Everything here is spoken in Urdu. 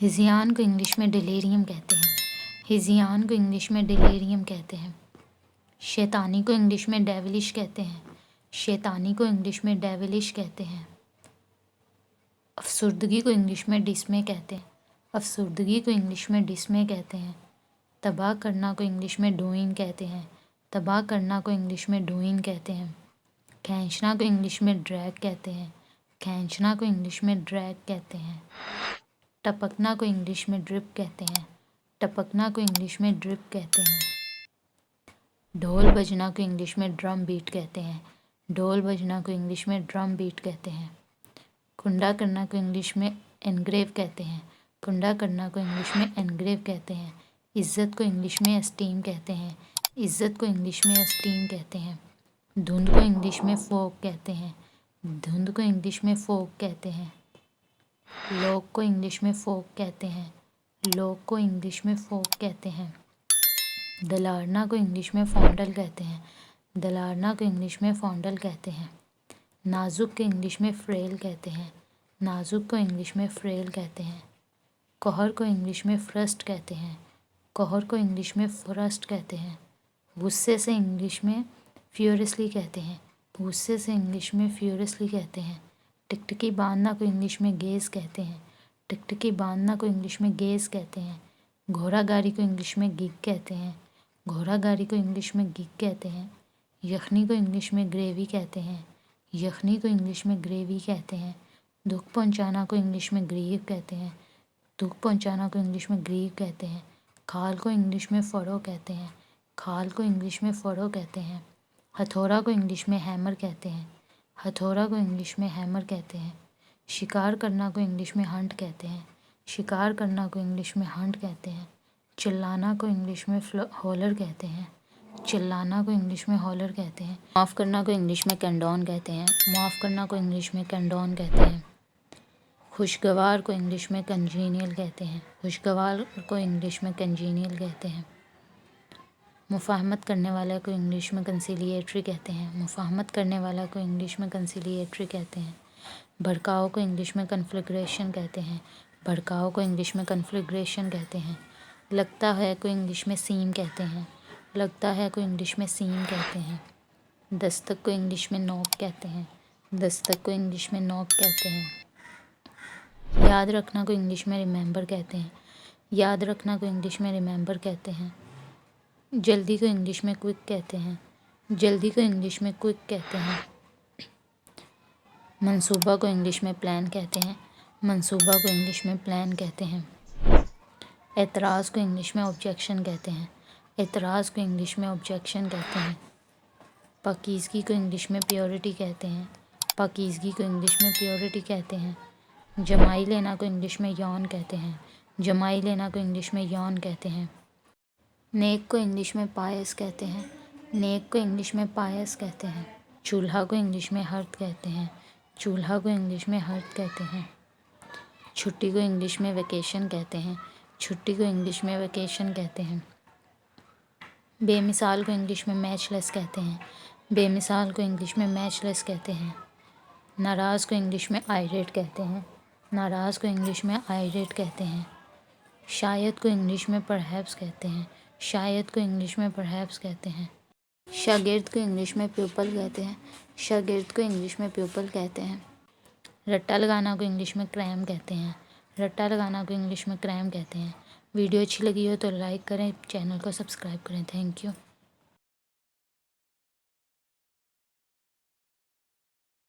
ہذیان کو انگلش میں ڈیلیریم کہتے ہیں۔ ہذیان کو انگلش میں ڈیلیریم کہتے ہیں۔ شیطانی کو انگلش میں ڈیولش کہتے ہیں۔ شیطانی کو انگلش میں ڈیولش کہتے ہیں۔ افسردگی کو انگلش میں ڈسمے کہتے ہیں۔ افسردگی کو انگلش میں ڈسمے کہتے ہیں۔ تباہ کرنا کو انگلش میں ڈوئنگ کہتے ہیں۔ تباہ کرنا کو انگلش میں ڈوئنگ کہتے ہیں۔ کھینچنا کو انگلش میں ڈریگ کہتے ہیں۔ کھینچنا کو انگلش میں ڈریگ کہتے ہیں۔ ٹپکنا کو انگلش میں ڈرپ کہتے ہیں۔ ٹپکنا کو انگلش میں ڈرپ کہتے ہیں۔ ڈھول بجنا کو انگلش میں ڈرم بیٹ کہتے ہیں۔ ڈھول بجنا کو انگلش میں ڈرم بیٹ کہتے ہیں۔ کنڈا کرنا کو انگلش میں انگریو کہتے ہیں۔ کنڈا کرنا کو انگلش میں انگریو کہتے ہیں۔ عزت کو انگلش میں اسٹیم کہتے ہیں۔ عزت کو انگلش میں اسٹیم کہتے ہیں۔ دھند کو انگلش میں فوگ کہتے ہیں۔ دھند کو انگلش میں فوگ کہتے ہیں۔ لوگ کو انگلش میں فوگ کہتے ہیں۔ لوگ کو انگلش میں فوگ کہتے ہیں۔ دلارنا کو انگلش میں فونڈل کہتے ہیں۔ دلارنا کو انگلش میں فونڈل کہتے ہیں۔ نازک کو انگلش میں فریل کہتے ہیں۔ نازک کو انگلش میں فریل کہتے ہیں۔ قہر کو انگلش میں فرسٹ کہتے ہیں۔ قہر کو انگلش میں فرسٹ کہتے ہیں۔ غصے سے انگلش میں فیورسلی کہتے ہیں۔ غصے سے انگلش میں فیورسلی کہتے ہیں۔ ٹکٹکی باندھنا کو انگلش میں گیز کہتے ہیں۔ ٹکٹکی باندھنا کو انگلش میں گیز کہتے ہیں۔ گھوڑا گاری کو انگلش میں گگ کہتے ہیں۔ گھوڑا گاری کو انگلش میں گگ کہتے ہیں۔ یخنی کو انگلش میں گریوی کہتے ہیں۔ یخنی کو انگلش میں گریوی کہتے ہیں۔ دکھ پہنچانا کو انگلش میں گریو کہتے ہیں۔ دکھ پہنچانا کو انگلش میں گریو کہتے ہیں۔ کھال کو انگلش میں فڑو کہتے ہیں۔ کھال کو انگلش میں فڑو کہتے ہیں۔ ہتھوڑا کو انگلش میں ہیمر کہتے ہیں۔ ہتھوڑا کو انگلش میں ہیمر کہتے ہیں۔ شکار کرنا کو انگلش میں ہنٹ کہتے ہیں۔ شکار کرنا کو انگلش میں ہنٹ کہتے ہیں۔ چلانا کو انگلش میں ہولر کہتے ہیں۔ چلانا کو انگلش میں ہولر کہتے ہیں۔ معاف کرنا کو انگلش میں کنڈون کہتے ہیں۔ معاف کرنا کو انگلش میں کنڈون کہتے ہیں۔ خوشگوار کو انگلش میں کنجینیل کہتے ہیں۔ خوشگوار کو انگلش میں کنجینیل کہتے ہیں۔ مفاہمت کرنے والے کو انگلش میں کنسیلیٹری کہتے ہیں۔ مفاہمت کرنے والا کو انگلش میں کنسیلیٹری کہتے ہیں۔ بھڑکاؤ کو انگلش میں کنفلیگریشن کہتے ہیں۔ بھڑکاؤ کو انگلش میں کنفلیگریشن کہتے ہیں۔ لگتا ہے کو انگلش میں سیم کہتے ہیں۔ لگتا ہے کو انگلش میں سیم کہتے ہیں۔ دستک کو انگلش میں نوک کہتے ہیں۔ دستک کو انگلش میں نوک کہتے ہیں۔ یاد رکھنا کو انگلش میں ریممبر کہتے ہیں۔ یاد رکھنا کو انگلش میں ریممبر کہتے ہیں۔ جلدی کو انگلش میں کوئک کہتے ہیں۔ جلدی کو انگلش میں کوئک کہتے ہیں۔ منصوبہ کو انگلش میں پلان کہتے ہیں۔ منصوبہ کو انگلش میں پلان کہتے ہیں۔ اعتراض کو انگلش میں آبجیکشن کہتے ہیں۔ اعتراض کو انگلش میں آبجیکشن کہتے ہیں۔ پاکیزگی کو انگلش میں پیورٹی کہتے ہیں۔ پاکیزگی کو انگلش میں پیورٹی کہتے ہیں۔ جمائی لینا کو انگلش میں یون کہتے ہیں۔ جمائی لینا کو انگلش میں یون کہتے ہیں۔ نیک کو انگلش میں پائس کہتے ہیں۔ نیک کو انگلش میں پائس کہتے ہیں۔ چولہا کو انگلش میں ہرتھ کہتے ہیں۔ چولہا کو انگلش میں ہرتھ کہتے ہیں۔ چھٹی کو انگلش میں ویکیشن کہتے ہیں۔ چھٹی کو انگلش میں ویکیشن کہتے ہیں۔ بے مثال کو انگلش میں میچ لیس کہتے ہیں۔ بے مثال کو انگلش میں میچ لیس کہتے ہیں۔ ناراض کو انگلش میں آئریٹ کہتے ہیں۔ ناراض کو انگلش میں آئریٹ کہتے ہیں۔ شاید کو انگلش میں پرہیپس کہتے ہیں۔ شاید کو انگلش میں پرہیپس کہتے ہیں۔ شاگرد کو انگلش میں پیپل کہتے ہیں۔ شاگرد کو انگلش میں پیپل کہتے ہیں۔ رٹا لگانا کو انگلش میں کریم کہتے ہیں۔ رٹا لگانا کو انگلش میں کریم کہتے ہیں۔ ویڈیو اچھی لگی ہو تو لائک کریں، چینل کو سبسکرائب کریں۔ Thank you.